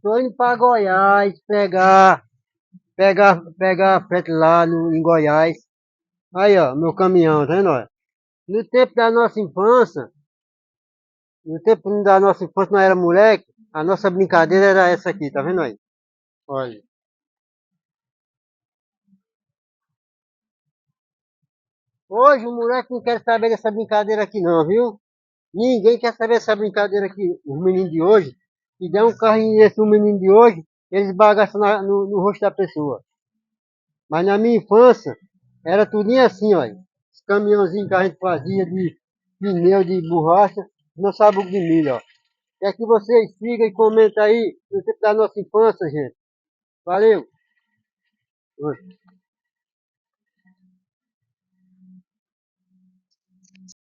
Tô indo pra Goiás pegar frete lá em Goiás. Aí, ó, meu caminhão, tá vendo, ó? No tempo da nossa infância, no tempo da nossa infância, nós era moleque, a nossa brincadeira era essa aqui, tá vendo aí? Olha. Hoje o moleque não quer saber dessa brincadeira aqui não, viu? Ninguém quer saber dessa brincadeira aqui. Os meninos de hoje, se der um carrinho desse, um menino de hoje, eles bagaçam no rosto da pessoa. Mas na minha infância, era tudinho assim, olha. Os caminhãozinhos que a gente fazia de pneu de borracha, não sabe o de milho, ó. Quer que vocês sigam e comentem aí no tempo da nossa infância, gente. Valeu!